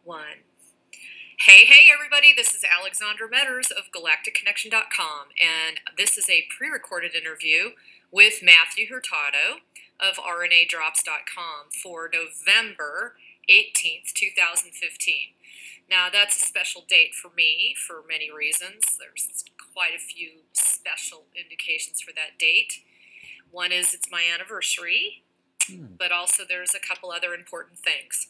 1. Hey everybody, this is Alexandra Meadors of GalacticConnection.com, and this is a pre-recorded interview with Matthew Hurtado of RNADrops.com for November 18th, 2015. Now, that's a special date for me for many reasons. There's quite a few special indications for that date. One is it's my anniversary, but also there's a couple other important things.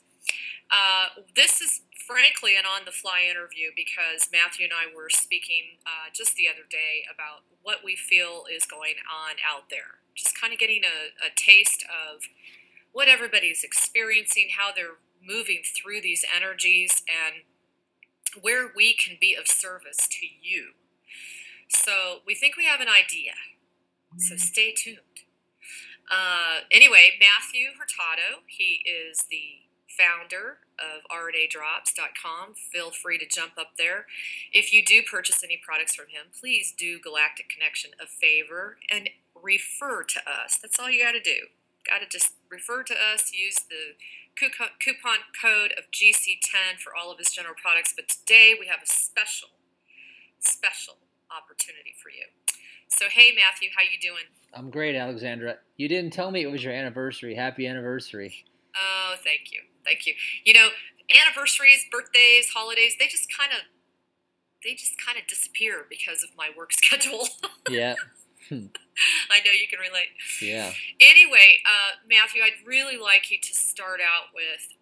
This is frankly an on-the-fly interview because Matthew and I were speaking just the other day about what we feel is going on out there. Just kind of getting a taste of what everybody's experiencing, how they're moving through these energies, and where we can be of service to you. So we think we have an idea, so stay tuned. Anyway, Matthew Hurtado, he is the founder of RNADrops.com. Feel free to jump up there. If you do purchase any products from him, please do Galactic Connection a favor and refer to us. That's all you got to do. Got to just refer to us, use the coupon code of GC10 for all of his general products. But today we have a special opportunity for you. So hey Matthew, how you doing? I'm great, Alexandra. You didn't tell me it was your anniversary. Happy anniversary. Oh, thank you. Thank you. You know, anniversaries, birthdays, holidays, they just kind of disappear because of my work schedule. Yeah. I know you can relate. Yeah. Anyway, Matthew, I'd really like you to start out with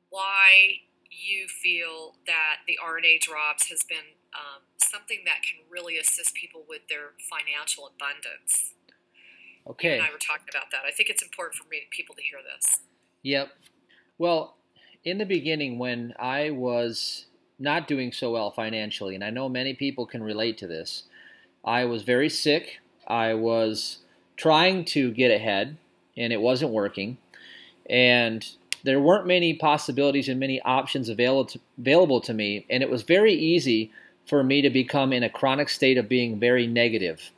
why you feel that the RNA drops has been something that can really assist people with their financial abundance. Okay. You and I were talking about that. I think it's important for people to hear this. Yep. Well, in the beginning when I was not doing so well financially, and I know many people can relate to this, I was very sick. I was trying to get ahead, and it wasn't working. And there weren't many possibilities and many options available to me, and it was very easy for me to become in a chronic state of being very negative.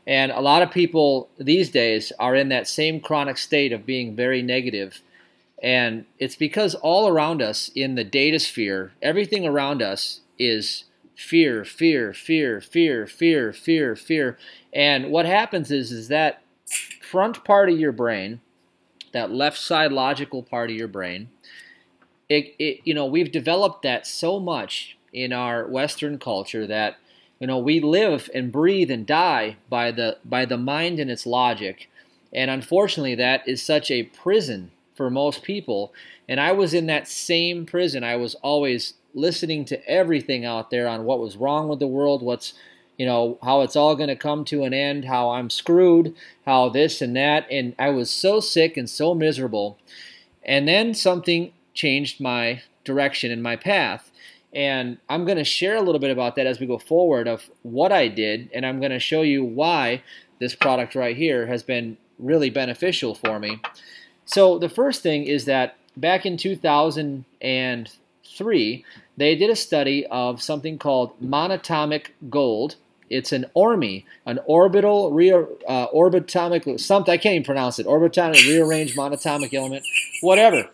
And a lot of people these days are in that same chronic state of being very negative. And it's because all around us in the data sphere, everything around us is fear, fear, fear, fear, fear, fear, fear. And what happens is that front part of your brain, that left side logical part of your brain, we've developed that so much in our Western culture that we live and breathe and die by the mind and its logic. And unfortunately, that is such a prison for most people. And I was in that same prison. I was always listening to everything out there on what was wrong with the world, how it's all going to come to an end, how I'm screwed, how this and that. And I was so sick and so miserable. And then something changed my direction and my path. And I'm going to share a little bit about that as we go forward of what I did, and I'm going to show you why this product right here has been really beneficial for me. So the first thing is that back in 2003, they did a study of something called monatomic gold. It's an ORME, an orbitomic, something, I can't even pronounce it, orbitomic rearranged monatomic element, whatever.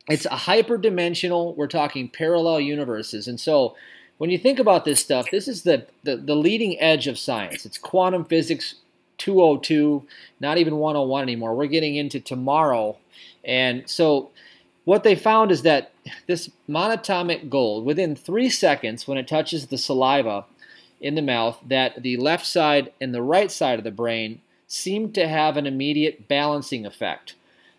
It's a hyperdimensional, we're talking parallel universes. And so when you think about this stuff, this is the leading edge of science. It's quantum physics 202, not even 101 anymore. We're getting into tomorrow. And so what they found is that this monatomic gold, within 3 seconds when it touches the saliva in the mouth, that the left side and the right side of the brain seemed to have an immediate balancing effect.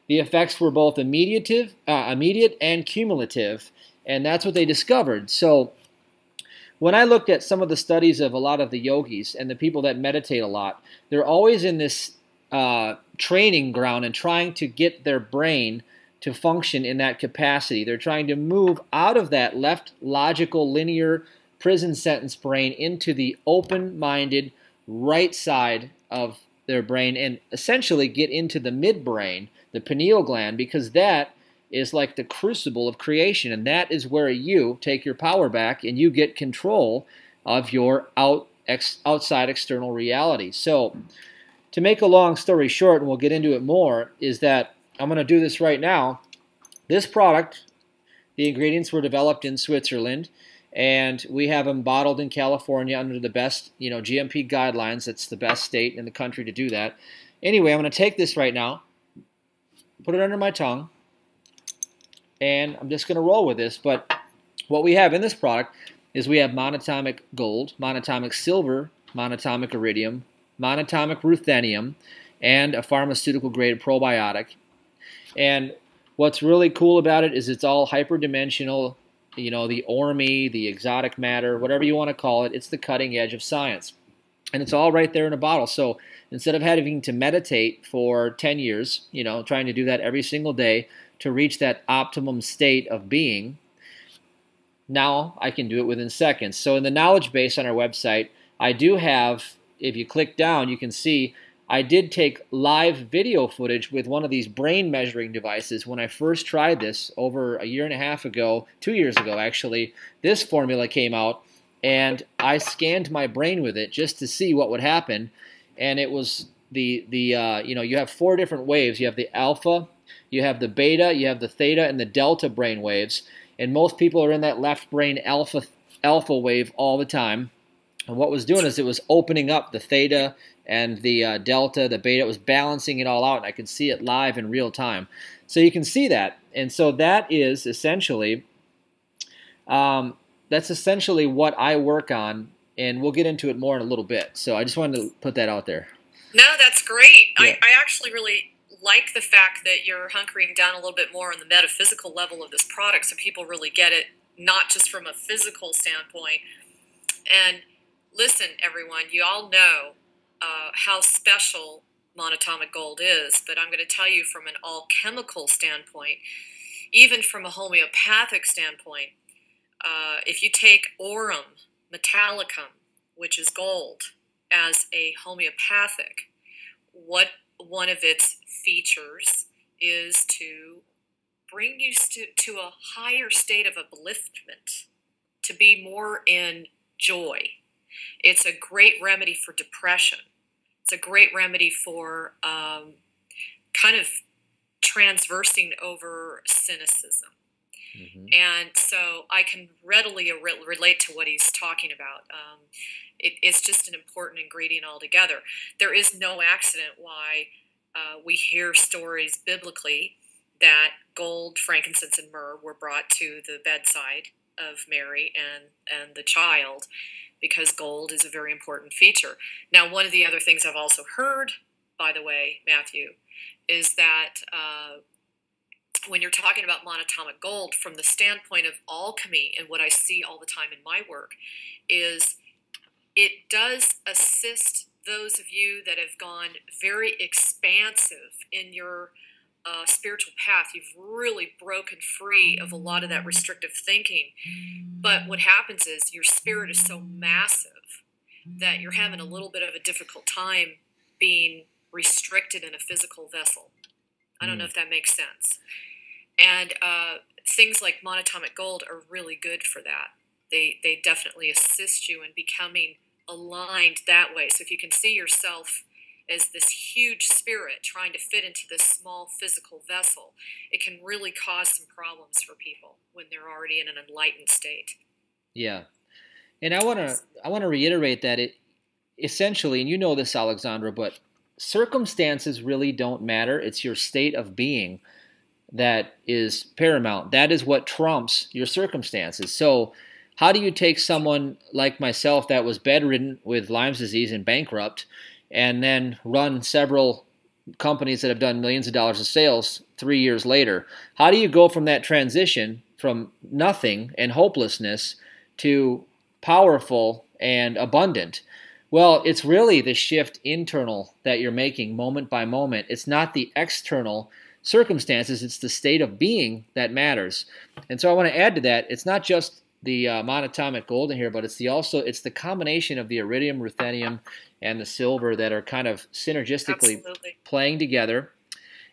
The effects were both immediate and cumulative, and that's what they discovered. So when I looked at some of the studies of a lot of the yogis and the people that meditate a lot, they're always in this training ground and trying to get their brain to function in that capacity. They're trying to move out of that left logical linear prison sentence brain into the open-minded right side of their brain and essentially get into the midbrain, the pineal gland, because that is like the crucible of creation, and that is where you take your power back and you get control of your outside external reality. So to make a long story short, and we'll get into it more, is that I'm going to do this right now. This product The ingredients were developed in Switzerland, and we have them bottled in California under the best, GMP guidelines. That's the best state in the country to do that. Anyway, I'm going to take this right now, put it under my tongue, and I'm just going to roll with this. But what we have in this product is we have monatomic gold, monatomic silver, monatomic iridium, monatomic ruthenium, and a pharmaceutical-grade probiotic. And what's really cool about it is it's all hyperdimensional, the ormy, the exotic matter, whatever you want to call it. It's the cutting edge of science. And it's all right there in a bottle. So instead of having to meditate for 10 years, trying to do that every single day to reach that optimum state of being, now I can do it within seconds. So in the knowledge base on our website, I do have, if you click down, you can see I did take live video footage with one of these brain measuring devices when I first tried this over a year and a half ago, 2 years ago actually. This formula came out, and I scanned my brain with it just to see what would happen. And it was you have 4 different waves. You have the alpha, you have the beta, you have the theta, and the delta brain waves. And most people are in that left brain alpha wave all the time. And what it was doing is it was opening up the theta and the delta, the beta. It was balancing it all out, and I could see it live in real time. So you can see that. And so that is essentially, what I work on, and we'll get into it more in a little bit. So I just wanted to put that out there. No, that's great. Yeah. I actually really like the fact that you're hunkering down a little bit more on the metaphysical level of this product so people really get it, not just from a physical standpoint. And listen, everyone, you all know how special monatomic gold is, but I'm going to tell you from an alchemical standpoint, even from a homeopathic standpoint, if you take aurum metallicum, which is gold, as a homeopathic, what one of its features is to bring you to a higher state of upliftment, to be more in joy. It's a great remedy for depression. It's a great remedy for kind of transversing over cynicism. Mm-hmm. And so I can readily relate to what he's talking about. It's just an important ingredient altogether. There is no accident why we hear stories biblically that gold, frankincense, and myrrh were brought to the bedside of Mary and the child, because gold is a very important feature. Now, one of the other things I've also heard, by the way, Matthew, is that when you're talking about monatomic gold, from the standpoint of alchemy, and what I see all the time in my work, is it does assist those of you that have gone very expansive in your spiritual path. You've really broken free of a lot of that restrictive thinking. But what happens is your spirit is so massive that you're having a little bit of a difficult time being restricted in a physical vessel. I don't know if that makes sense. And things like monatomic gold are really good for that. They definitely assist you in becoming aligned that way. So if you can see yourself as this huge spirit trying to fit into this small physical vessel, it can really cause some problems for people when they're already in an enlightened state. Yeah. And I want to reiterate that it essentially, and you know this, Alexandra, but circumstances really don't matter. It's your state of being that is paramount. That is what trumps your circumstances. So how do you take someone like myself that was bedridden with Lyme's disease and bankrupt, and then run several companies that have done millions of dollars of sales 3 years later? How do you go from that transition from nothing and hopelessness to powerful and abundant? Well, it's really the shift internal that you're making moment by moment. It's not the external circumstances. It's the state of being that matters. And so I want to add to that, it's not just the monatomic gold in here, but it's the combination of the iridium, ruthenium, and the silver that are kind of synergistically playing together.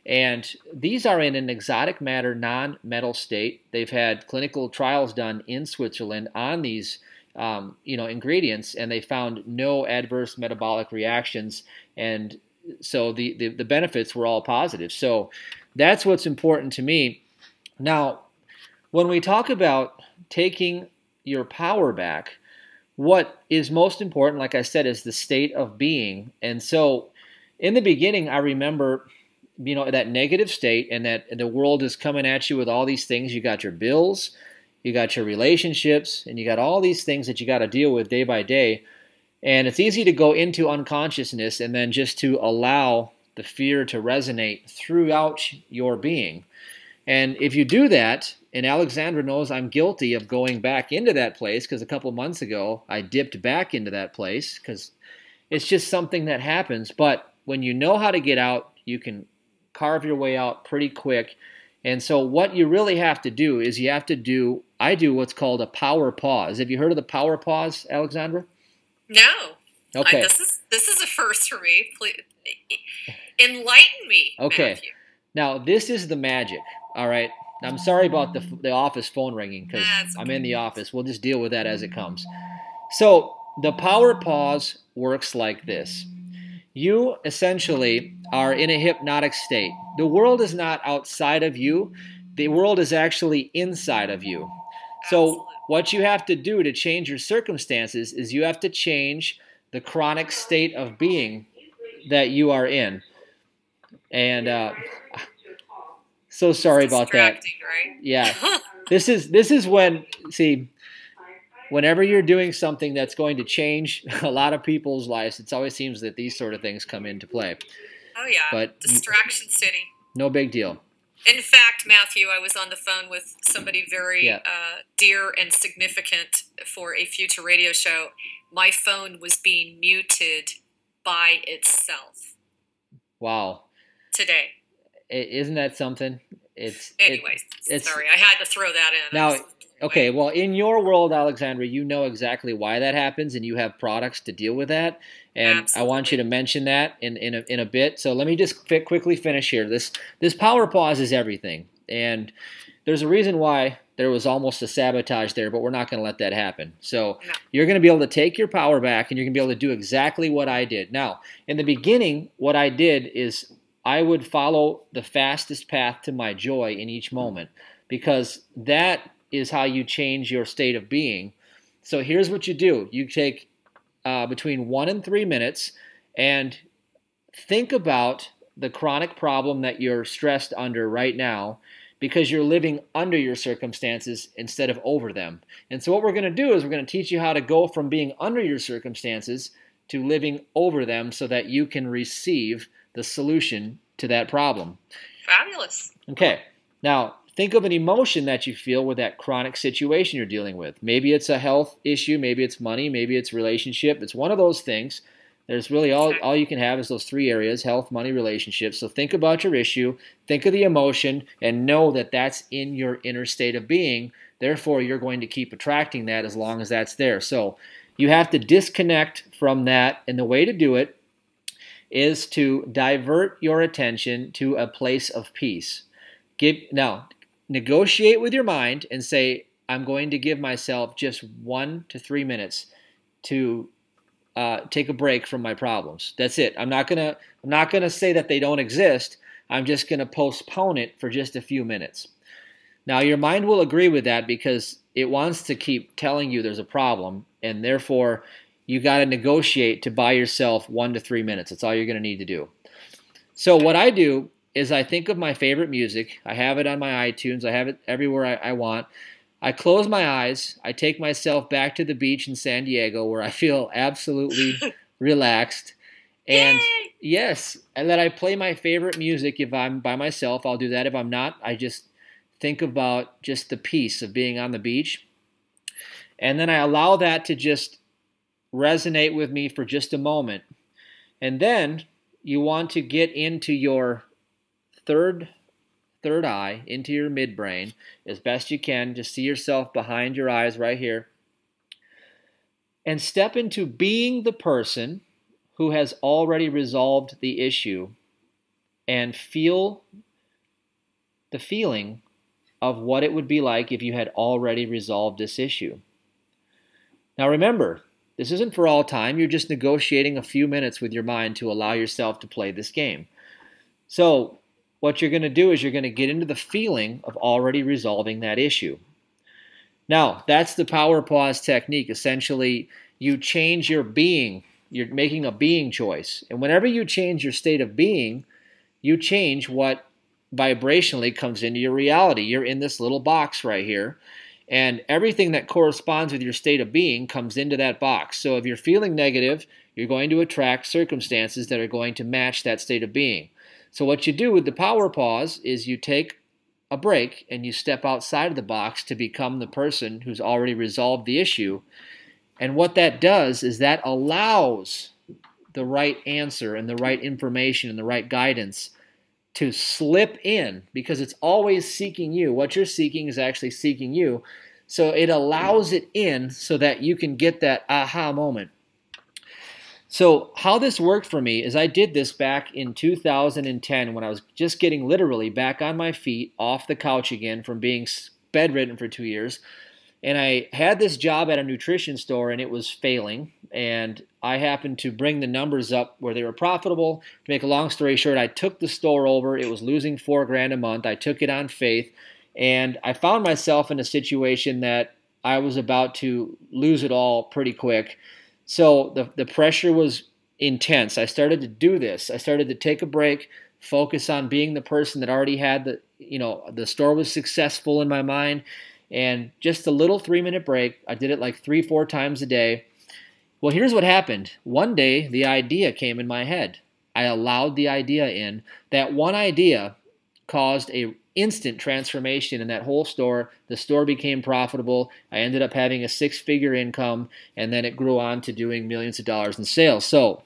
And these are in an exotic matter, non-metal state. They've had clinical trials done in Switzerland on these ingredients, and they found no adverse metabolic reactions. And so the benefits were all positive. So that's what's important to me. Now, when we talk about taking your power back, what is most important, like I said, is the state of being. And so in the beginning, I remember, that negative state, and that the world is coming at you with all these things. You got your bills, you got your relationships, and you got all these things that you got to deal with day by day. And it's easy to go into unconsciousness and then just to allow the fear to resonate throughout your being. And if you do that, and Alexandra knows I'm guilty of going back into that place, because a couple months ago I dipped back into that place because it's just something that happens. But when you know how to get out, you can carve your way out pretty quick. And so what you really have to do is I do what's called a power pause. Have you heard of the power pause, Alexandra? No. Okay. This is a first for me. Please enlighten me, okay. Matthew. Now, this is the magic, all right? I'm sorry about the office phone ringing because I'm in the office. We'll just deal with that as it comes. So the power pause works like this. You essentially are in a hypnotic state. The world is not outside of you. The world is actually inside of you. So what you have to do to change your circumstances is you have to change the chronic state of being that you are in. And so sorry about that. Right? Yeah. This is when, whenever you're doing something that's going to change a lot of people's lives, it always seems that these sort of things come into play. Oh yeah. But Distraction City. No big deal. In fact, Matthew, I was on the phone with somebody very dear and significant for a future radio show. My phone was being muted by itself. Wow. Today. Isn't that something? Anyways, sorry, I had to throw that in. Now, okay, well, in your world, Alexandra, you know exactly why that happens, and you have products to deal with that. And absolutely. I want you to mention that in a bit. So let me just quickly finish here. This power pause is everything, and there's a reason why there was almost a sabotage there, but we're not going to let that happen. So you're going to be able to take your power back, and you're going to be able to do exactly what I did. Now, in the beginning, what I did is I would follow the fastest path to my joy in each moment, because that is how you change your state of being. So here's what you do. You take between 1 and 3 minutes and think about the chronic problem that you're stressed under right now, because you're living under your circumstances instead of over them. And so what we're going to do is we're going to teach you how to go from being under your circumstances to living over them so that you can receive the solution to that problem. Fabulous. Okay. Now, think of an emotion that you feel with that chronic situation you're dealing with. Maybe it's a health issue, maybe it's money, maybe it's relationship. It's one of those things. There's really all you can have is those 3 areas: health, money, relationships. So think about your issue, think of the emotion, and know that that's in your inner state of being. Therefore, you're going to keep attracting that as long as that's there. So you have to disconnect from that, and the way to do it is to divert your attention to a place of peace. Now, negotiate with your mind and say, I'm going to give myself just 1 to 3 minutes to take a break from my problems. That's it. I'm not gonna say that they don't exist. I'm just gonna postpone it for just a few minutes. Now, your mind will agree with that because it wants to keep telling you there's a problem, and therefore you got to negotiate to buy yourself 1 to 3 minutes. That's all you're going to need to do. So what I do is I think of my favorite music. I have it on my iTunes. I have it everywhere I want. I close my eyes. I take myself back to the beach in San Diego where I feel absolutely relaxed. And yes, and then I play my favorite music. If I'm by myself, I'll do that. If I'm not, I just think about just the peace of being on the beach. And then I allow that to just resonate with me for just a moment. And then you want to get into your third eye, into your midbrain as best you can. Just see yourself behind your eyes right here. And step into being the person who has already resolved the issue, and feel the feeling of what it would be like if you had already resolved this issue. Now remember, this isn't for all time. You're just negotiating a few minutes with your mind to allow yourself to play this game. So what you're going to do is you're going to get into the feeling of already resolving that issue. Now, that's the power pause technique. Essentially, you change your being. You're making a being choice. And whenever you change your state of being, you change what vibrationally comes into your reality. You're in this little box right here, and everything that corresponds with your state of being comes into that box. So if you're feeling negative, you're going to attract circumstances that are going to match that state of being. So what you do with the power pause is you take a break and you step outside of the box to become the person who's already resolved the issue. And what that does is that allows the right answer and the right information and the right guidance to slip in, because it's always seeking you. What you're seeking is actually seeking you. So it allows it in so that you can get that aha moment. So how this worked for me is I did this back in 2010 when I was just getting literally back on my feet off the couch again from being bedridden for 2 years. And I had this job at a nutrition store, and it was failing. And I happened to bring the numbers up where they were profitable. To make a long story short, I took the store over. It was losing $4,000 a month. I took it on faith. And I found myself in a situation that I was about to lose it all pretty quick. So the pressure was intense. I started to do this. I started to take a break, focus on being the person that already had the store was successful in my mind. And just a little 3-minute break. I did it like 3-4 times a day. Well, here's what happened. One day, the idea came in my head. I allowed the idea in. That one idea caused an instant transformation in that whole store. The store became profitable. I ended up having a 6-figure income, and then it grew on to doing millions of dollars in sales. So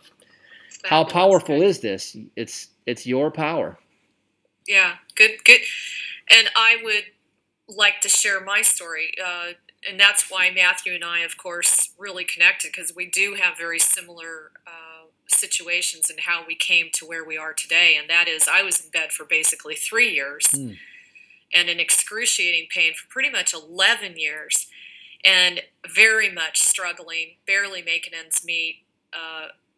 how powerful is this? It's your power. Yeah, good. And I would like to share my story, and that's why Matthew and I, of course, really connected, because we do have very similar situations in how we came to where we are today. And that is, I was in bed for basically 3 years and in excruciating pain for pretty much 11 years, and very much struggling, barely making ends meet.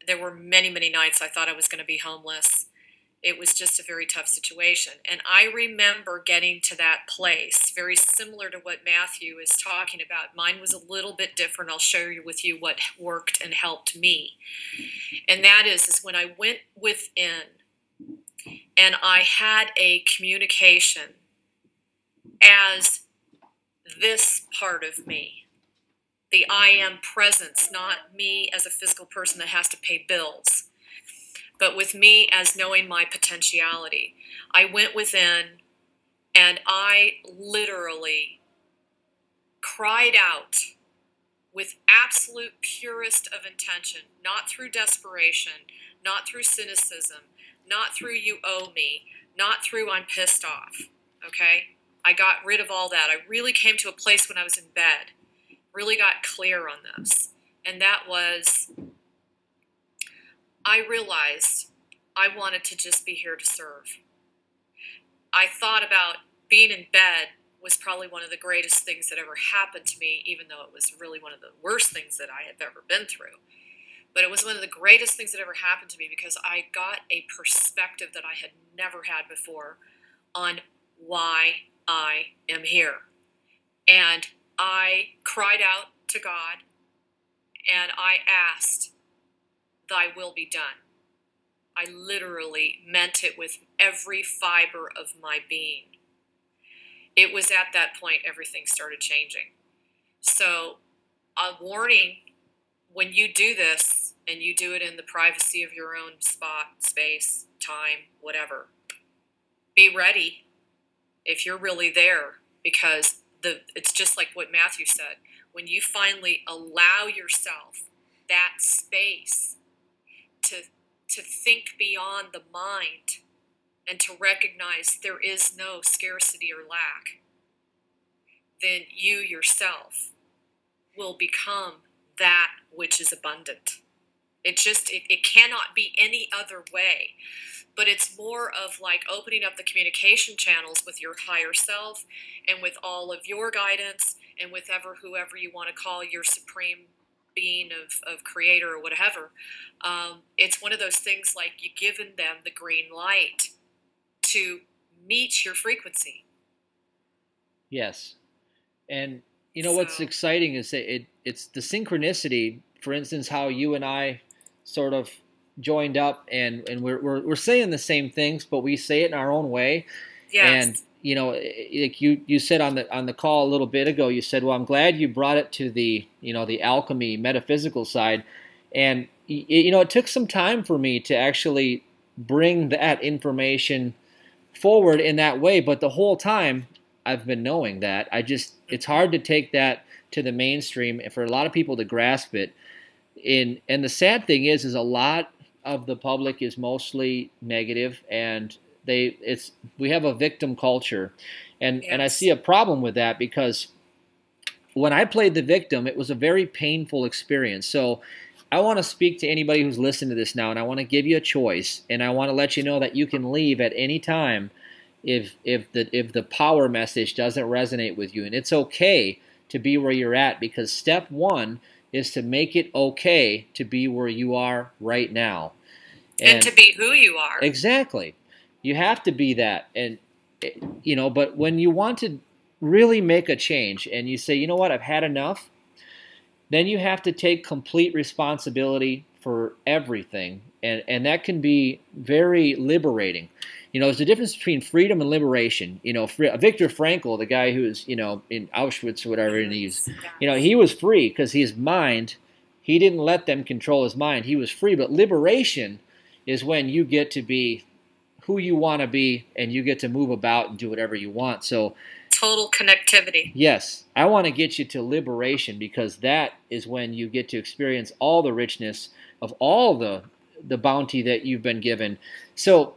There were many, many nights I thought I was going to be homeless. It was just a very tough situation. And I remember getting to that place, very similar to what Matthew is talking about. Mine was a little bit different. I'll share with you what worked and helped me. And that is when I went within and I had a communication as this part of me. The I am presence, not me as a physical person that has to pay bills, but with me as knowing my potentiality. I went within and I literally cried out with absolute purest of intention, not through desperation, not through cynicism, not through you owe me, not through I'm pissed off, okay? I got rid of all that. I really came to a place when I was in bed, really got clear on this, and that was, I realized I wanted to just be here to serve. I thought about being in bed was probably one of the greatest things that ever happened to me, even though it was really one of the worst things that I have ever been through. But it was one of the greatest things that ever happened to me because I got a perspective that I had never had before on why I am here. And I cried out to God and I asked, "Thy will be done." I literally meant it with every fiber of my being. It was at that point everything started changing. So, a warning, when you do this, and you do it in the privacy of your own spot, space, time, whatever, be ready if you're really there, because it's just like what Matthew said. When you finally allow yourself that space to think beyond the mind and to recognize there is no scarcity or lack, then you yourself will become that which is abundant. It cannot be any other way. But it's more of like opening up the communication channels with your higher self and with all of your guidance and with whoever you want to call your supreme being of creator or whatever. It's one of those things like you've given them the green light to meet your frequency. Yes. And you know what's exciting is that it's the synchronicity. For instance, how you and I sort of joined up, and we're saying the same things, but we say it in our own way. Yes. And you know, like you said on the call a little bit ago, you said, "Well, I'm glad you brought it to the the alchemy metaphysical side," and it took some time for me to actually bring that information forward in that way. But the whole time I've been knowing that. It's hard to take that to the mainstream and for a lot of people to grasp it. And the sad thing is a lot of the public is mostly negative, and we have a victim culture, and I see a problem with that, because when I played the victim, it was a very painful experience. So I want to speak to anybody who's listening to this now, and I want to give you a choice, and I want to let you know that you can leave at any time if the power message doesn't resonate with you. And it's okay to be where you're at, because step one is to make it okay to be where you are right now. And to be who you are. Exactly. You have to be that. And but when you want to really make a change and you say, you know what, I've had enough, then you have to take complete responsibility for everything. And that can be very liberating. There's a difference between freedom and liberation. Viktor Frankl, the guy who was, in Auschwitz or whatever, and he was free because his mind, he didn't let them control his mind. He was free. But liberation is when you get to be who you want to be, and you get to move about and do whatever you want. So total connectivity. Yes, I want to get you to liberation, because that is when you get to experience all the richness of all the bounty that you've been given. So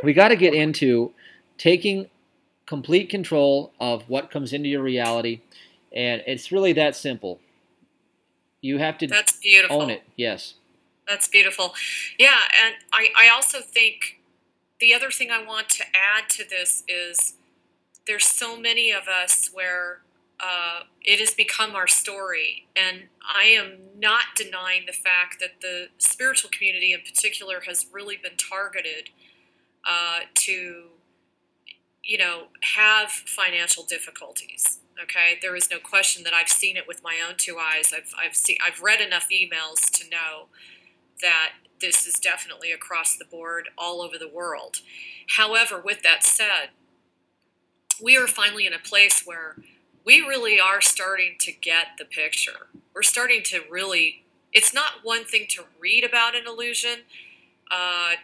we got to get into taking complete control of what comes into your reality, and it's really that simple. You have to That's beautiful. Own it. Yes. That's beautiful. Yeah, and I also think the other thing I want to add to this is there's so many of us where it has become our story, and I am not denying the fact that the spiritual community in particular has really been targeted to, have financial difficulties. Okay, there is no question that I've seen it with my own two eyes. I've read enough emails to know that this is definitely across the board all over the world. However, with that said, we are finally in a place where we really are starting to get the picture. We're starting to really, it's not one thing to read about an illusion,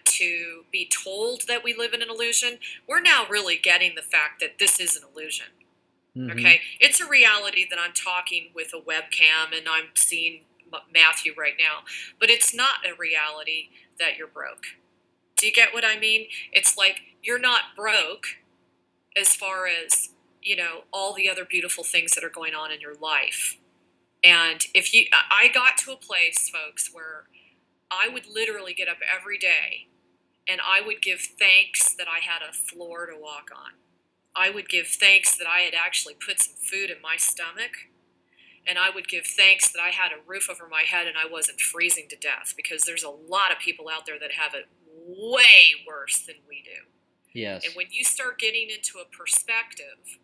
to be told that we live in an illusion. We're now really getting the fact that this is an illusion. Mm-hmm. Okay? It's a reality that I'm talking with a webcam and I'm seeing Matthew right now, but it's not a reality that you're broke. Do you get what I mean? It's like you're not broke as far as, all the other beautiful things that are going on in your life. And I got to a place, folks, where I would literally get up every day and I would give thanks that I had a floor to walk on. I would give thanks that I had actually put some food in my stomach. And I would give thanks that I had a roof over my head and I wasn't freezing to death, because there's a lot of people out there that have it way worse than we do. Yes. And when you start getting into a perspective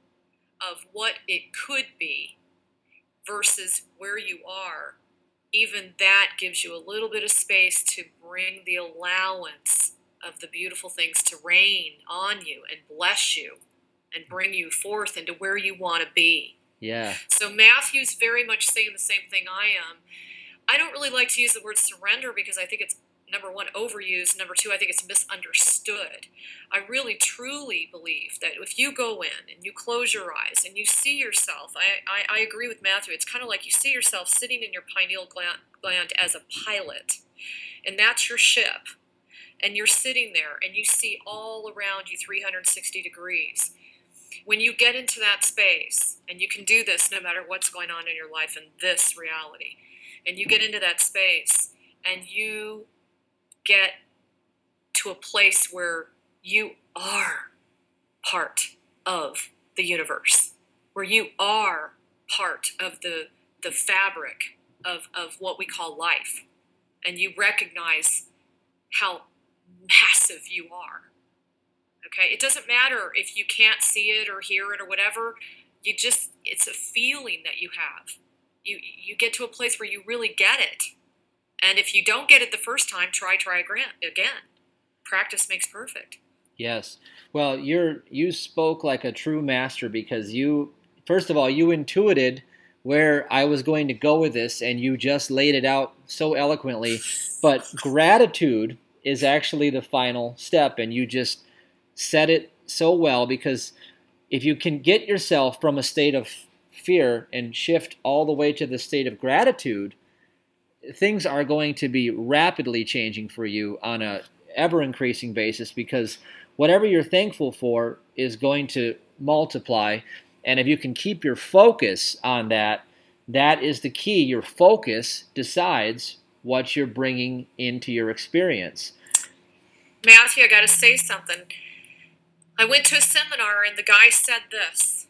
of what it could be versus where you are, even that gives you a little bit of space to bring the allowance of the beautiful things to rain on you and bless you and bring you forth into where you want to be. Yeah. So Matthew's very much saying the same thing I am. I don't really like to use the word surrender because I think it's, number one, overused. Number two, I think it's misunderstood. I really, truly believe that if you go in and you close your eyes and you see yourself, I agree with Matthew. It's kind of like you see yourself sitting in your pineal gland as a pilot, and that's your ship. And you're sitting there and you see all around you 360 degrees. When you get into that space, and you can do this no matter what's going on in your life in this reality, and you get into that space and you get to a place where you are part of the universe, where you are part of the fabric of what we call life, and you recognize how massive you are, Okay, it doesn't matter if you can't see it or hear it or whatever. It's a feeling that you have. You get to a place where you really get it. And if you don't get it the first time, try again. Practice makes perfect. Yes. Well, you spoke like a true master, because first of all, you intuited where I was going to go with this, and you just laid it out so eloquently. But gratitude is actually the final step, and you just said it so well, because if you can get yourself from a state of fear and shift all the way to the state of gratitude, things are going to be rapidly changing for you on a ever-increasing basis, because whatever you're thankful for is going to multiply. And if you can keep your focus on that, that is the key. Your focus decides what you're bringing into your experience. Matthew, I got to say something. I went to a seminar and the guy said this.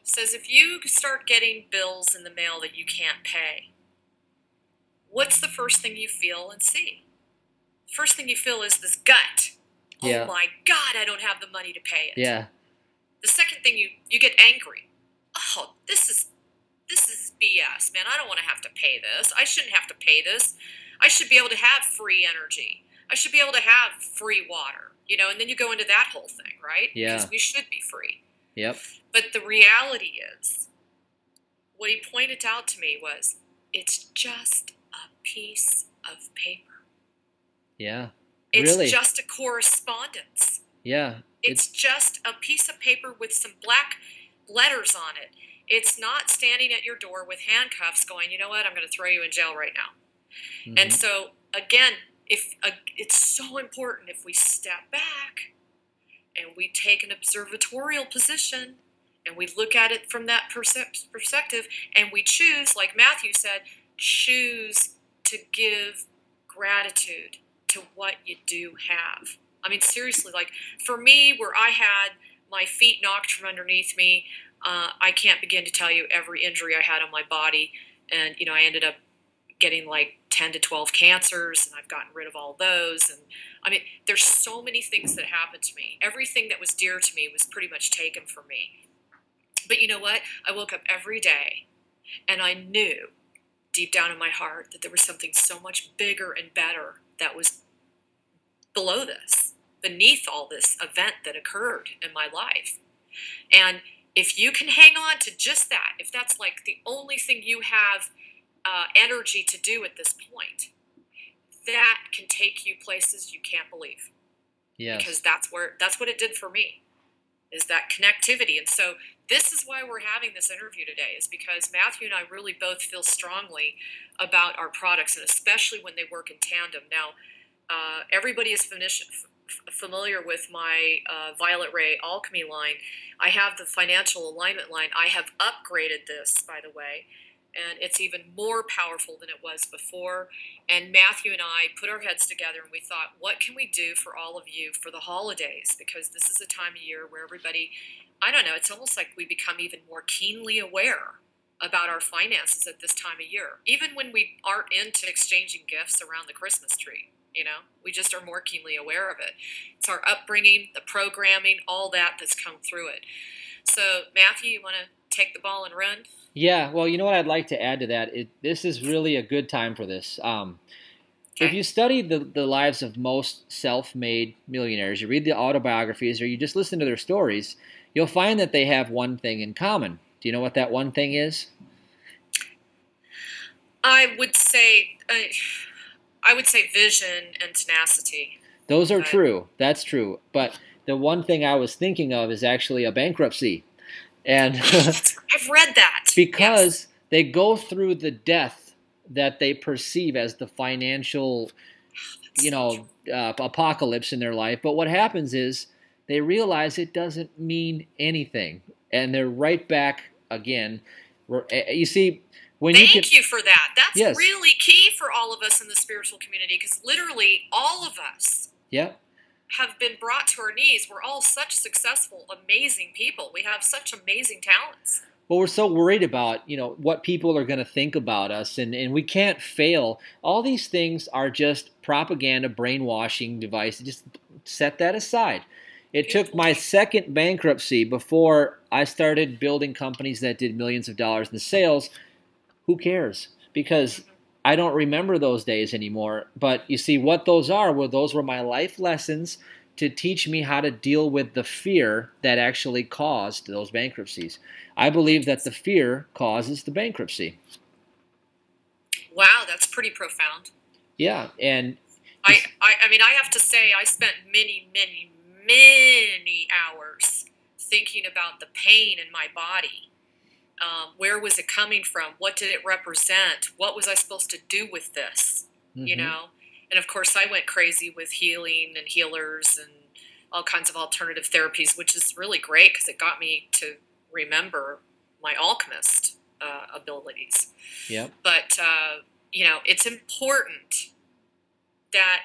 Says, if you start getting bills in the mail that you can't pay, what's the first thing you feel and see? First thing you feel is this gut. Yeah. Oh my God, I don't have the money to pay it. Yeah. The second thing, you get angry. Oh, this is BS, man. I don't want to have to pay this. I shouldn't have to pay this. I should be able to have free energy. I should be able to have free water, and then you go into that whole thing, right? Yeah. Because we should be free. Yep. But the reality is, what he pointed out to me was, it's just a piece of paper. Yeah. It's really? just a correspondence. Yeah. It's just a piece of paper with some black letters on it. It's not standing at your door with handcuffs going, you know what, I'm going to throw you in jail right now. Mm-hmm. And so, again, it's so important if we step back and we take an observatorial position and we look at it from that perspective, and we choose, like Matthew said, choose to give gratitude to what you do have. I mean, seriously, like for me, where I had my feet knocked from underneath me, I can't begin to tell you every injury I had on my body. And, I ended up getting like 10 to 12 cancers, and I've gotten rid of all those. And I mean, there's so many things that happened to me. Everything that was dear to me was pretty much taken from me. But you know what? I woke up every day and I knew deep down in my heart that there was something so much bigger and better that was below this, beneath all this event that occurred in my life. And if you can hang on to just that, if that's like the only thing you have energy to do at this point, that can take you places you can't believe. Yes. Because that's what it did for me, is that connectivity. And so this is why we're having this interview today, is because Matthew and I really both feel strongly about our products, and especially when they work in tandem. Now, everybody is familiar with my Violet Ray Alchemy line. I have the Financial Alignment line. I have upgraded this, by the way, and it's even more powerful than it was before. And Matthew and I put our heads together and we thought, what can we do for all of you for the holidays? Because this is a time of year where everybody, I don't know, it's almost like we become even more keenly aware about our finances at this time of year. Even when we aren't into exchanging gifts around the Christmas tree, we just are more keenly aware of it. It's our upbringing, the programming, all that's come through it. So, Matthew, you want to take the ball and run? Yeah, well, you know what I'd like to add to that? This is really a good time for this. Okay. If you study the lives of most self-made millionaires, you read the autobiographies, or you just listen to their stories, you'll find that they have one thing in common. Do you know what that one thing is? I would say vision and tenacity. Those are true. That's true. But the one thing I was thinking of is actually a bankruptcy. And I've read that. Because they go through the death that they perceive as the financial, apocalypse in their life. But what happens is they realize it doesn't mean anything. And they're right back again. You see, Thank you for that. That's yes. really key for all of us in the spiritual community, because literally all of us have been brought to our knees. We're all such successful, amazing people. We have such amazing talents. Well, we're so worried about, what people are going to think about us, and we can't fail. All these things are just propaganda, brainwashing devices. Just set that aside. It took my second bankruptcy before I started building companies that did millions of dollars in sales. Who cares? Because I don't remember those days anymore. But you see, what those are, well, those were my life lessons to teach me how to deal with the fear that actually caused those bankruptcies. I believe that the fear causes the bankruptcy. Wow, that's pretty profound. Yeah, and I mean, I have to say, I spent many hours thinking about the pain in my body. Where was it coming from? What did it represent? What was I supposed to do with this? You know? And of course, I went crazy with healing and healers and all kinds of alternative therapies, which is really great because it got me to remember my alchemist abilities. Yep. But, you know, it's important that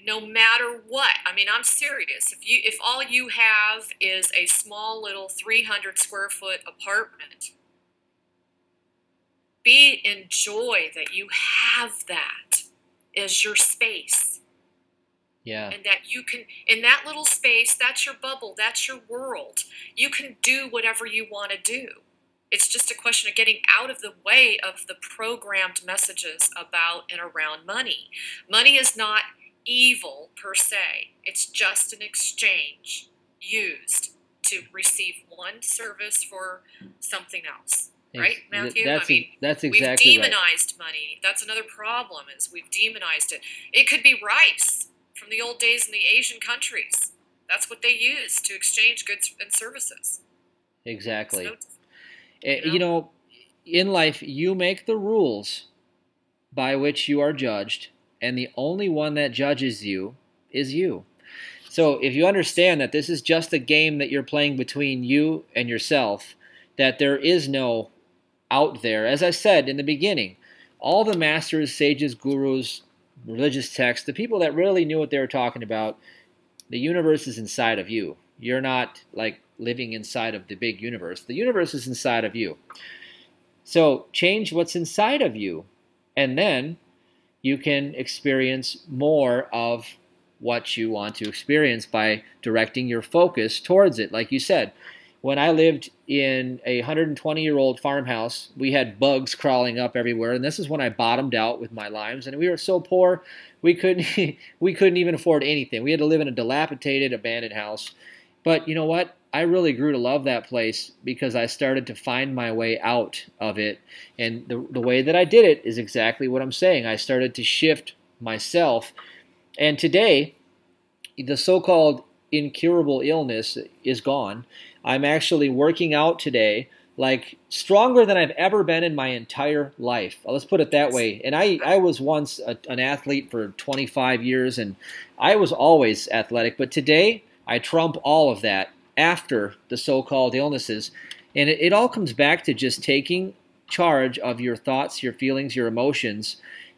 no matter what, I mean, I'm serious. If all you have is a small little 300 square foot apartment, enjoy that you have that as your space. Yeah. And that you can, in that little space, that's your bubble, that's your world. You can do whatever you want to do. It's just a question of getting out of the way of the programmed messages about and around money. Money is not evil per se. It's just an exchange used to receive one service for something else. Right, Matthew? That's exactly we've demonized money. That's another problem, is we've demonized it. It could be rice from the old days in the Asian countries. That's what they used to exchange goods and services. Exactly. You know, in life, you make the rules by which you are judged, and the only one that judges you is you. So if you understand that this is just a game that you're playing between you and yourself, that there is no out there, as I said in the beginning, all the masters, sages, gurus, religious texts, the people that really knew what they were talking about, the universe is inside of you. You're not like living inside of the big universe. The universe is inside of you. So change what's inside of you, and then you can experience more of what you want to experience by directing your focus towards it. Like you said, when I lived in a 120-year-old farmhouse, we had bugs crawling up everywhere, and this is when I bottomed out with my limes, and we were so poor we couldn't even afford anything. We had to live in a dilapidated, abandoned house. But you know what? I really grew to love that place because I started to find my way out of it. And the way that I did it is exactly what I'm saying. I started to shift myself. And today, the so-called incurable illness is gone. I'm actually working out today like stronger than I've ever been in my entire life. Let's put it that way. And I was once an athlete for 25 years, and I was always athletic. But today, I trump all of that after the so-called illnesses. And it all comes back to just taking charge of your thoughts, your feelings, your emotions.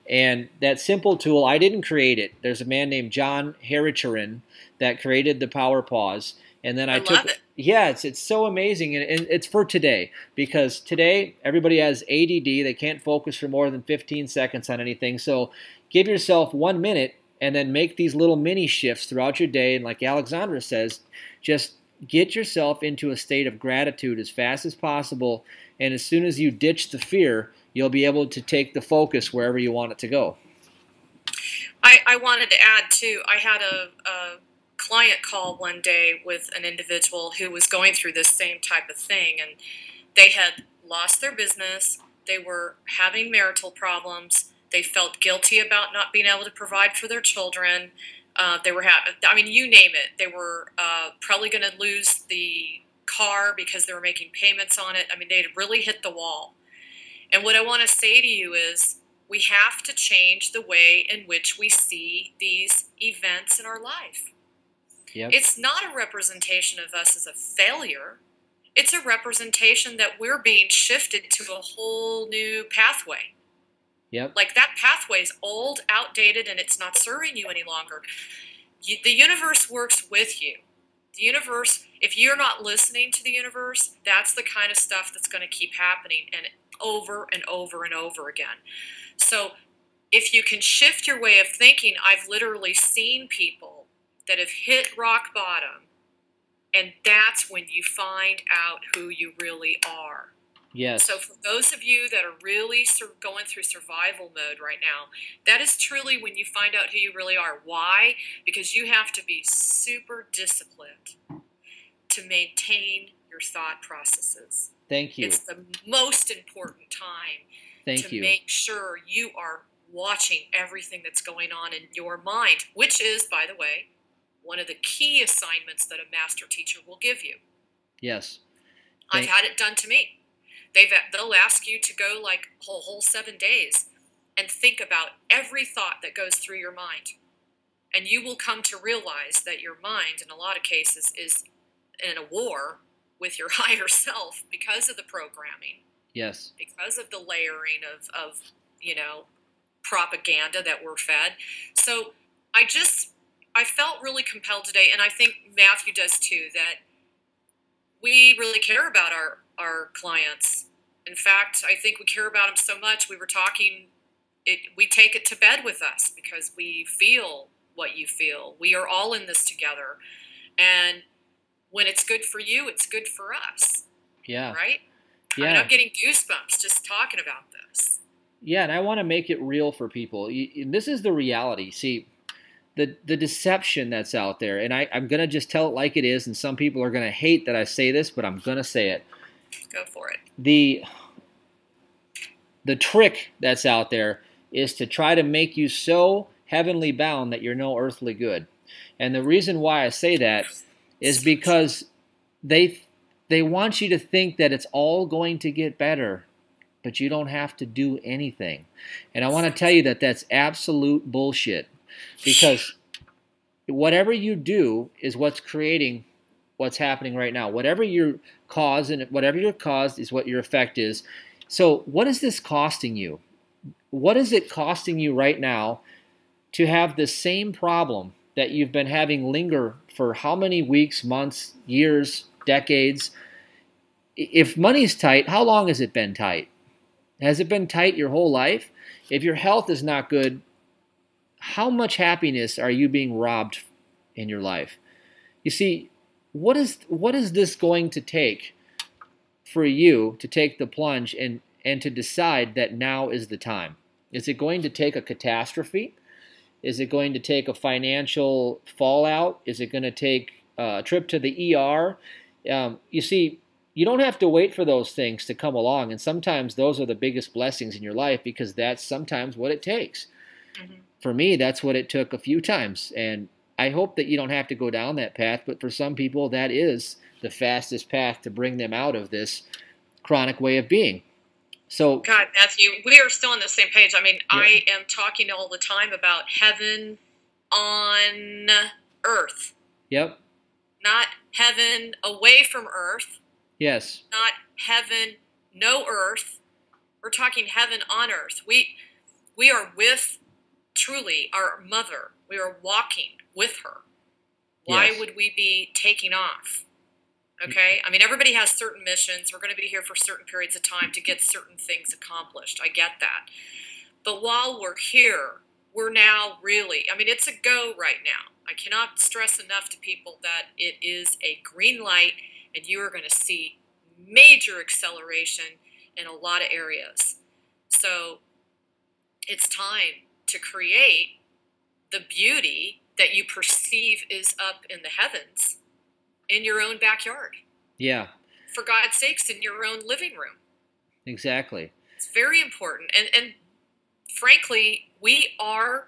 And that simple tool, I didn't create it. There's a man named John Harricharan that created the power pause. And then I took it. Yeah, it's so amazing. And it's for today, because today everybody has ADD. They can't focus for more than 15 seconds on anything. So give yourself 1 minute and then make these little mini shifts throughout your day. And like Alexandra says, just get yourself into a state of gratitude as fast as possible. And as soon as you ditch the fear, you'll be able to take the focus wherever you want it to go. I wanted to add, too, I had a client call one day with an individual who was going through this same type of thing. And they had lost their business. They were having marital problems. They felt guilty about not being able to provide for their children. They were I mean, you name it. They were probably going to lose the car because they were making payments on it. I mean, they had really hit the wall. And what I want to say to you is we have to change the way in which we see these events in our life. Yep. It's not a representation of us as a failure. It's a representation that we're being shifted to a whole new pathway. Yep. Like that pathway is old, outdated, and it's not serving you any longer. The universe works with you. The universe, if you're not listening to the universe, that's the kind of stuff that's going to keep happening and over and over and over again. So if you can shift your way of thinking, I've literally seen people that have hit rock bottom And that's when you find out who you really are. Yes. So for those of you that are really going through survival mode right now, that is truly when you find out who you really are. Why? Because you have to be super disciplined to maintain your thought processes. Thank you. It's the most important time to make sure you are watching everything that's going on in your mind, which is, by the way, one of the key assignments that a master teacher will give you. Yes. I've had it done to me. They'll ask you to go like a whole 7 days and think about every thought that goes through your mind. And you will come to realize that your mind, in a lot of cases, is in a war with your higher self because of the programming. Yes. Because of the layering of propaganda that we're fed. So I felt really compelled today, and I think Matthew does too, that we really care about our clients. In fact, I think we care about them so much. We were talking, we take it to bed with us because we feel what you feel. We are all in this together. And when it's good for you, it's good for us. Yeah. Right? Yeah. I mean, I'm getting goosebumps just talking about this. Yeah, and I want to make it real for people. This is the reality. See, the deception that's out there, and I'm going to just tell it like it is, and some people are going to hate that I say this, but I'm going to say it. Go for it. The trick that's out there is to try to make you so heavenly bound that you're no earthly good. And the reason why I say that is because they want you to think that it's all going to get better, but you don't have to do anything. And I want to tell you that that's absolute bullshit, because whatever you do is what's creating what's happening right now. Whatever your cause is what your effect is. So what is this costing you? What is it costing you right now to have the same problem that you've been having linger for how many weeks, months, years, decades? If money's tight, how long has it been tight? Has it been tight your whole life? If your health is not good, how much happiness are you being robbed in your life? You see, what is this going to take for you to take the plunge and to decide that now is the time? Is it going to take a catastrophe? Is it going to take a financial fallout? Is it going to take a trip to the ER? You see, you don't have to wait for those things to come along, and sometimes those are the biggest blessings in your life, because that's sometimes what it takes. Mm-hmm. For me, that's what it took a few times, and I hope that you don't have to go down that path, but for some people, that is the fastest path to bring them out of this chronic way of being. So, God, Matthew, we are still on the same page. I mean, yeah. I am talking all the time about heaven on earth. Yep. Not heaven away from earth. Yes. Not heaven, no earth. We're talking heaven on earth. We are with, truly, our mother. We are walking with her. Why Yes. would we be taking off? Okay? I mean, everybody has certain missions. We're going to be here for certain periods of time to get certain things accomplished. I get that. But while we're here, we're now really, I mean, it's a go right now. I cannot stress enough to people that it is a green light, and you are going to see major acceleration in a lot of areas. So it's time to create the beauty that you perceive is up in the heavens in your own backyard. Yeah. For God's sakes, in your own living room. Exactly. It's very important. And frankly, we are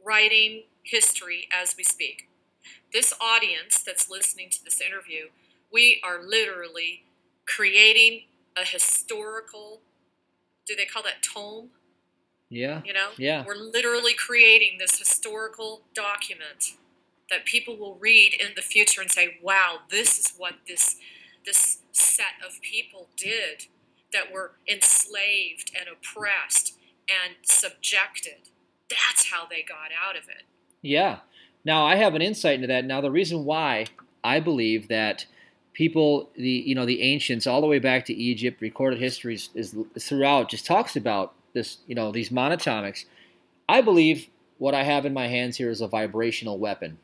writing history as we speak. This audience that's listening to this interview, we are literally creating a historical, do they call that tome? Yeah. You know? Yeah. We're literally creating this historical document that people will read in the future and say, wow, this is what this set of people did, that were enslaved and oppressed and subjected. That's how they got out of it. Yeah. Now, I have an insight into that. Now, the reason why I believe that people, the ancients, all the way back to Egypt, recorded history is throughout, just talks about this, these monatomics. I believe what I have in my hands here is a vibrational weapon.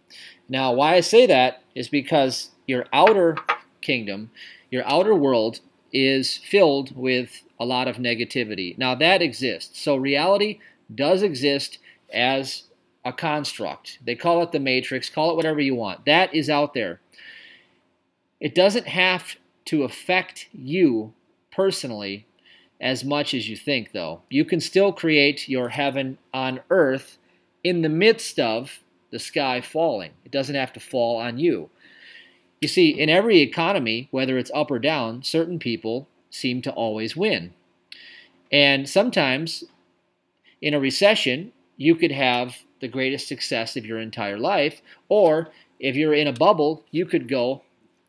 Now, why I say that is because your outer kingdom, your outer world is filled with a lot of negativity. Now that exists. So reality does exist as a construct. They call it the matrix, call it whatever you want. That is out there. It doesn't have to affect you personally as much as you think, though. You can still create your heaven on earth in the midst of the sky falling. It doesn't have to fall on you. You see, in every economy, whether it's up or down, certain people seem to always win. And sometimes in a recession, you could have the greatest success of your entire life, or if you're in a bubble, you could go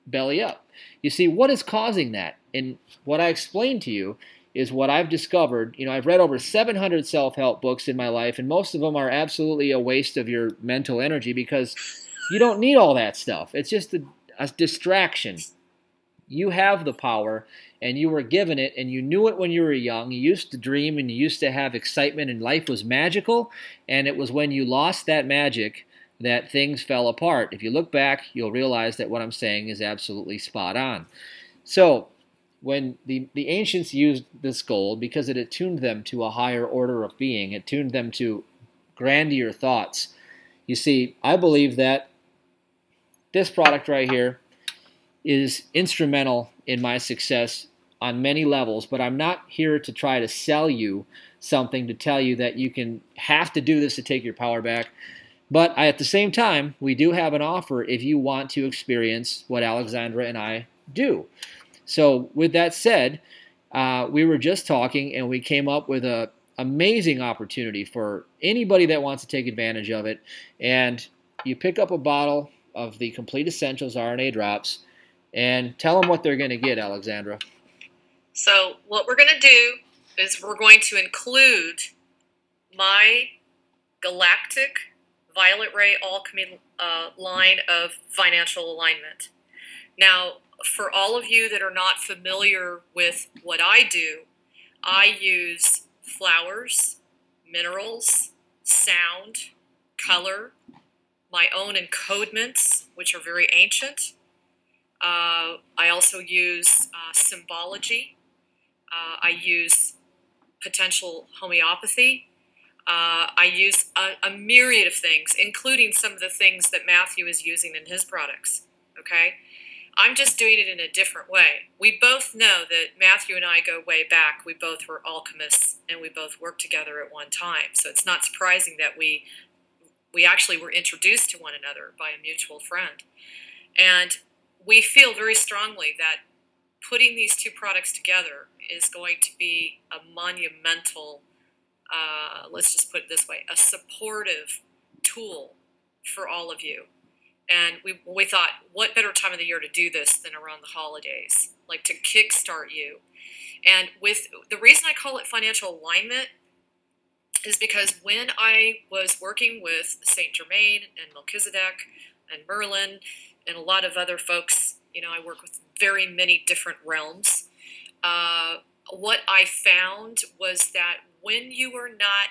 belly up. You see, what is causing that? And what I explained to you is what I've discovered. You know, I've read over 700 self-help books in my life, and most of them are absolutely a waste of your mental energy because you don't need all that stuff. It's just a distraction. You have the power, and you were given it, and you knew it when you were young. You used to dream, and you used to have excitement, and life was magical, and it was when you lost that magic that things fell apart. If you look back, you'll realize that what I'm saying is absolutely spot on. So when the ancients used this gold, because it attuned them to a higher order of being, it tuned them to grandeur thoughts. You see, I believe that this product right here is instrumental in my success on many levels, but I'm not here to try to sell you something to tell you that you can have to do this to take your power back. But at the same time, we do have an offer if you want to experience what Alexandra and I do. So with that said, we were just talking and we came up with an amazing opportunity for anybody that wants to take advantage of it. And you pick up a bottle of the Complete Ascentials RNA Drops and tell them what they're going to get, Alexandra. So what we're going to do is we're going to include my Galactic Violet Ray Alchemy line of financial alignment. Now, for all of you that are not familiar with what I do, I use flowers, minerals, sound, color, my own encodements, which are very ancient. I also use symbology. I use potential homeopathy. I use a myriad of things, including some of the things that Matthew is using in his products, okay? I'm just doing it in a different way. We both know that Matthew and I go way back. We both were alchemists, and we both worked together at one time. So it's not surprising that we actually were introduced to one another by a mutual friend. And we feel very strongly that putting these two products together is going to be a monumental, let's just put it this way, a supportive tool for all of you. And we thought, what better time of the year to do this than around the holidays, like to kickstart you. And with the reason I call it financial alignment is because when I was working with Saint Germain and Melchizedek and Merlin and a lot of other folks, you know, I work with very many different realms. What I found was that when you are not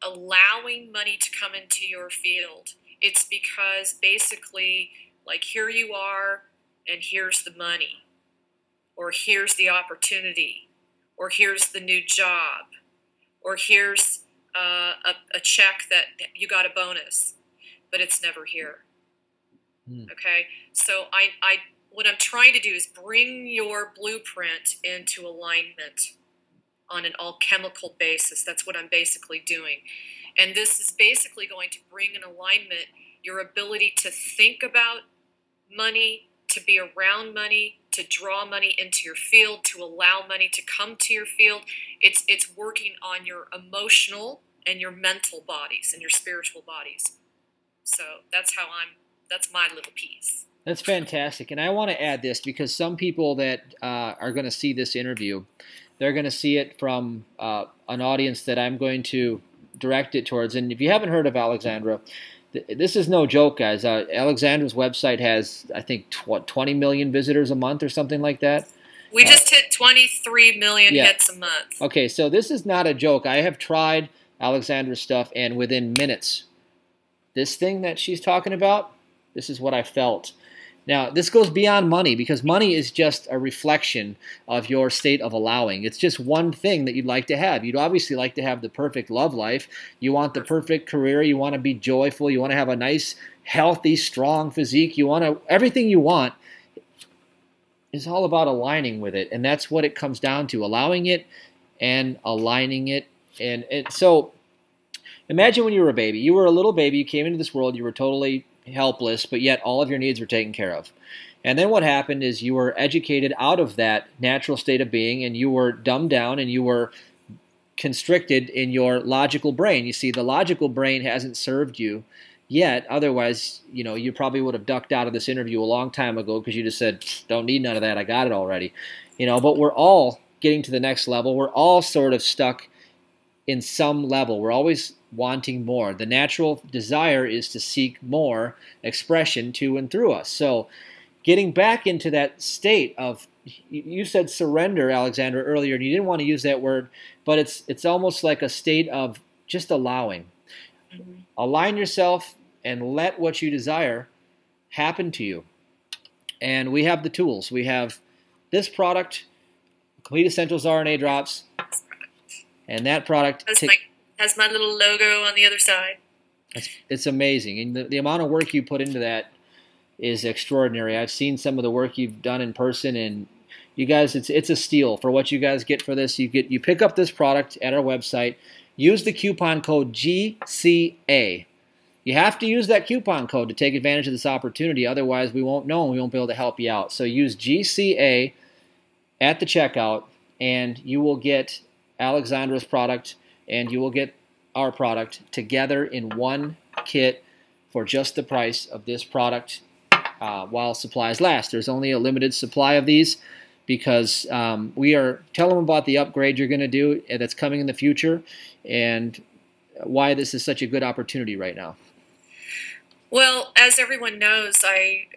allowing money to come into your field, it's because basically, like, here you are, and here's the money, or here's the opportunity, or here's the new job, or here's a check that you got a bonus, but it's never here. Okay? So what I'm trying to do is bring your blueprint into alignment on an alchemical basis. That's what I'm basically doing. And this is basically going to bring in alignment your ability to think about money, to be around money, to draw money into your field, to allow money to come to your field. It's working on your emotional and your mental bodies and your spiritual bodies. So that's my little piece. That's fantastic. And I want to add this because some people that are going to see this interview, they're going to see it from an audience that I'm going to direct it towards. And if you haven't heard of Alexandra, this is no joke, guys. Alexandra's website has, I think, 20 million visitors a month or something like that. We just hit 23 million hits a month. Okay, so this is not a joke. I have tried Alexandra's stuff, and within minutes, this thing that she's talking about, This is what I felt. Now, this goes beyond money, because money is just a reflection of your state of allowing. It's just one thing that you'd like to have. You'd obviously like to have the perfect love life. You want the perfect career. You want to be joyful. You want to have a nice, healthy, strong physique. You want to, everything you want is all about aligning with it. And that's what it comes down to, allowing it and aligning it. And so imagine when you were a baby. You were a little baby. You came into this world. You were totally helpless, but yet all of your needs were taken care of. And then what happened is you were educated out of that natural state of being, and you were dumbed down, and you were constricted in your logical brain. You see, the logical brain hasn't served you yet. Otherwise, you know, you probably would have ducked out of this interview a long time ago, because you just said, don't need none of that, I got it already. You know, but we're all getting to the next level. We're all sort of stuck in some level. We're always wanting more. The natural desire is to seek more expression to and through us. So getting back into that state of, you said surrender, Alexandra, earlier, and you didn't want to use that word, but it's almost like a state of just allowing. Mm-hmm. Align yourself and let what you desire happen to you. And we have the tools. We have this product, Complete Ascentials RNA Drops, and that product has my little logo on the other side. It's amazing. And the amount of work you put into that is extraordinary. I've seen some of the work you've done in person, and you guys, it's a steal for what you guys get for this. You pick up this product at our website. Use the coupon code GCA. You have to use that coupon code to take advantage of this opportunity. Otherwise, we won't know and we won't be able to help you out. So use GCA at the checkout, and you will get Alexandra's product, and you will get our product together in one kit for just the price of this product while supplies last. There's only a limited supply of these, because we are telling them about the upgrade you're going to do that's coming in the future, and why this is such a good opportunity right now. Well, as everyone knows, I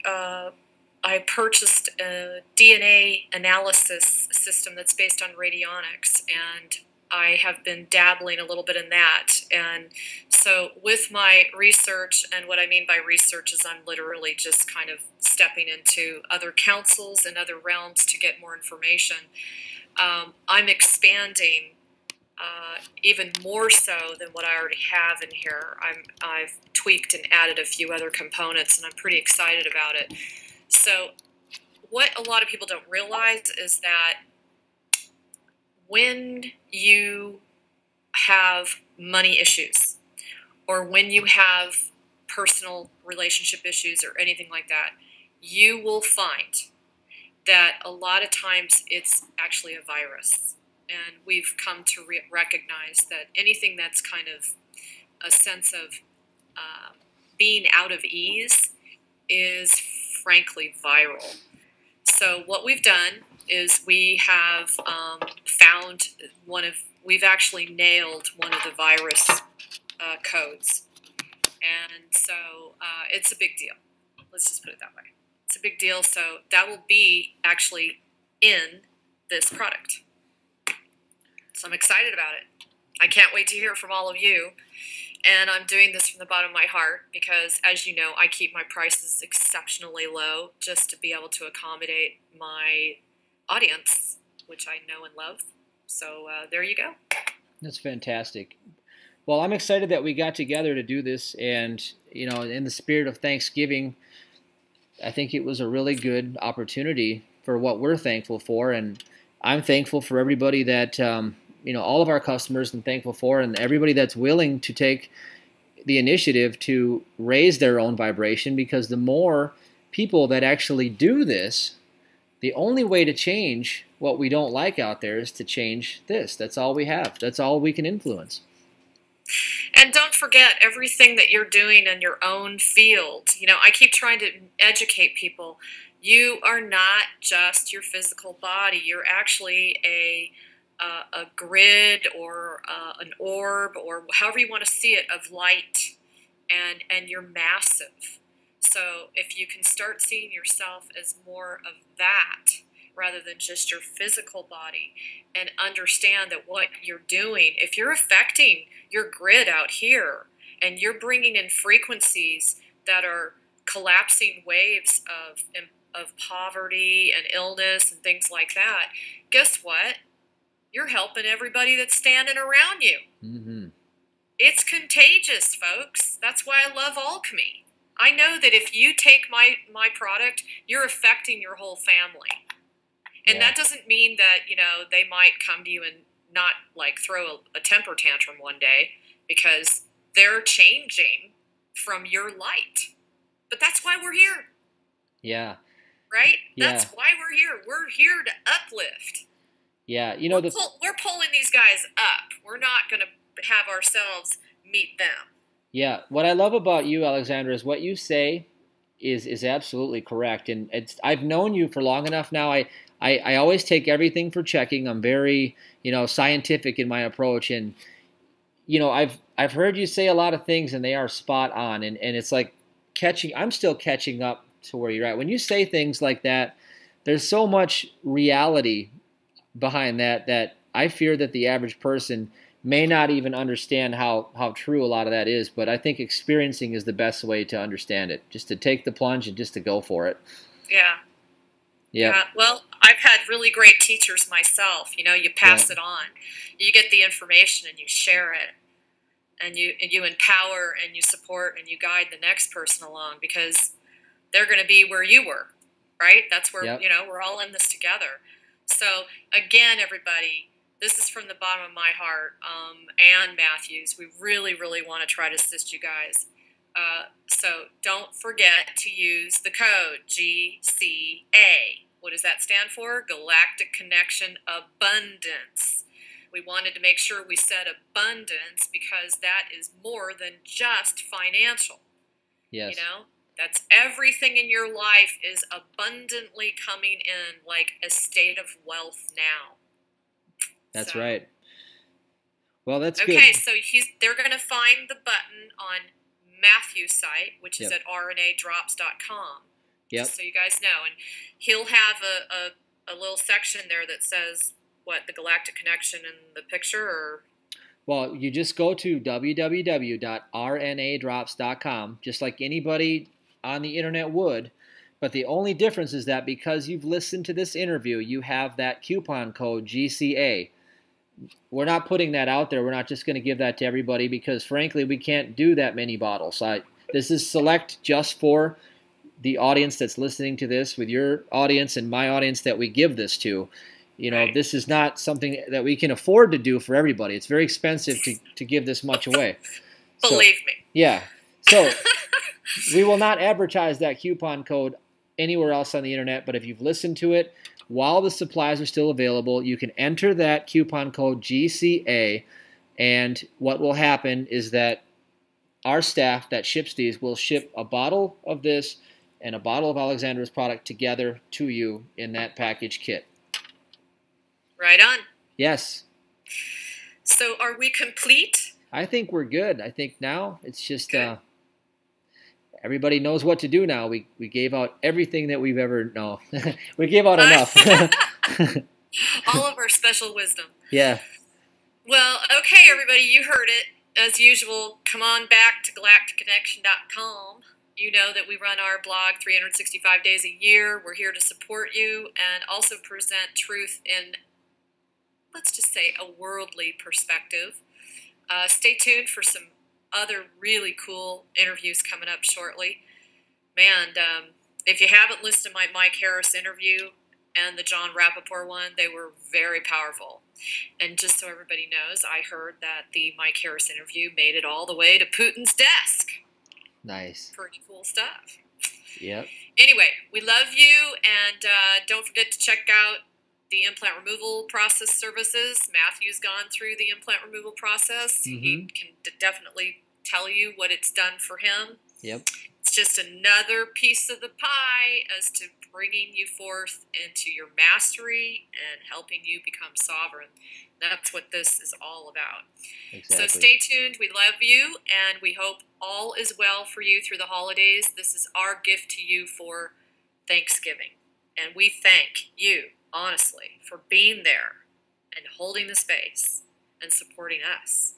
purchased a DNA analysis system that's based on radionics, and I have been dabbling a little bit in that. And so with my research, and what I mean by research is I'm literally just kind of stepping into other councils and other realms to get more information. I'm expanding even more so than what I already have in here. I've tweaked and added a few other components, and I'm pretty excited about it. So what a lot of people don't realize is that when you have money issues, or when you have personal relationship issues or anything like that, you will find that a lot of times it's actually a virus. And we've come to recognize that anything that's kind of a sense of being out of ease is frankly viral. So what we've done is we have found we've actually nailed one of the virus codes. And so it's a big deal. Let's just put it that way. It's a big deal. So that will be actually in this product. So I'm excited about it. I can't wait to hear from all of you. And I'm doing this from the bottom of my heart because, as you know, I keep my prices exceptionally low just to be able to accommodate my audience, which I know and love. So there you go. That's fantastic. Well, I'm excited that we got together to do this, and you know, in the spirit of Thanksgiving, I think it was a really good opportunity for what we're thankful for, and I'm thankful for everybody that you know, all of our customers, and thankful for, and everybody that's willing to take the initiative to raise their own vibration, because the more people that actually do this, the only way to change what we don't like out there is to change this. That's all we have. That's all we can influence. And don't forget everything that you're doing in your own field. You know, I keep trying to educate people. You are not just your physical body. You're actually a grid or an orb, or however you want to see it, of light, and you're massive. So if you can start seeing yourself as more of that rather than just your physical body, and understand that what you're doing, if you're affecting your grid out here and you're bringing in frequencies that are collapsing waves of poverty and illness and things like that, guess what? You're helping everybody that's standing around you. Mm-hmm. It's contagious, folks. That's why I love alchemy. I know that if you take my product, you're affecting your whole family. And that doesn't mean that, they might come to you and not like throw a temper tantrum one day, because they're changing from your light. But that's why we're here. Yeah. Right? That's why we're here. We're here to uplift. Yeah. We're pulling these guys up. We're not going to have ourselves meet them. Yeah. What I love about you, Alexandra, is what you say is absolutely correct. And I've known you for long enough now. I always take everything for checking. I'm very, scientific in my approach. And, I've heard you say a lot of things and they are spot on. And it's like I'm still catching up to where you're at. When you say things like that, there's so much reality behind that I fear that the average person may not even understand how true a lot of that is. But I think experiencing is the best way to understand it, just to take the plunge and just to go for it. Yeah. Yeah. Well, I've had really great teachers myself. You pass it on. You get the information and you share it. And you empower and you support and you guide the next person along, because they're going to be where you were, right? That's where, we're all in this together. So again, everybody, this is from the bottom of my heart, and Matthew's. We really, really want to try to assist you guys. So don't forget to use the code GCA. What does that stand for? Galactic Connection Abundance. We wanted to make sure we said abundance, because that is more than just financial. Yes. That's everything in your life is abundantly coming in, like a state of wealth now. That's right. Well, that's good. Okay, so they're going to find the button on Matthew's site, which is at rnadrops.com. Yep. Just so you guys know. And he'll have a little section there that says, the Galactic Connection in the picture, or? Well, you just go to www.rnadrops.com, just like anybody on the internet would. But the only difference is that because you've listened to this interview, you have that coupon code GCA. We're not putting that out there. We're not just going to give that to everybody, because, frankly, we can't do that many bottles. This is select just for the audience that's listening to this, with your audience and my audience that we give this to. This is not something that we can afford to do for everybody. It's very expensive to give this much away. Believe me. Yeah. So we will not advertise that coupon code anywhere else on the internet, but if you've listened to it while the supplies are still available, you can enter that coupon code GCA, and what will happen is that our staff that ships these will ship a bottle of this and a bottle of Alexandra's product together to you in that package kit. Right on. Yes. So are we complete? I think we're good. I think now it's just everybody knows what to do now. We gave out everything that we've ever known. We gave out enough. All of our special wisdom. Yeah. Well, okay, everybody, you heard it. As usual, come on back to galacticconnection.com. You know that we run our blog 365 days a year. We're here to support you and also present truth in, let's just say, a worldly perspective. Stay tuned for some other really cool interviews coming up shortly. Man, if you haven't listened to my Mike Harris interview and the John Rappaport one, they were very powerful. And just so everybody knows, I heard that the Mike Harris interview made it all the way to Putin's desk. Nice. Pretty cool stuff. Yep. Anyway, we love you, and don't forget to check out the implant removal process services. Matthew's gone through the implant removal process. Mm-hmm. He can definitely tell you what it's done for him. Yep. It's just another piece of the pie as to bringing you forth into your mastery and helping you become sovereign. That's what this is all about. Exactly. So stay tuned. We love you, and we hope all is well for you through the holidays. This is our gift to you for Thanksgiving. And we thank you, honestly, for being there and holding the space and supporting us.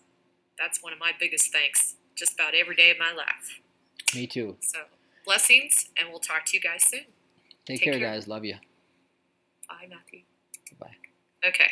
That's one of my biggest thanks just about every day of my life. Me too. So Blessings, and we'll talk to you guys soon. Take care, guys. Love you. Bye, Matthew. Bye. Okay.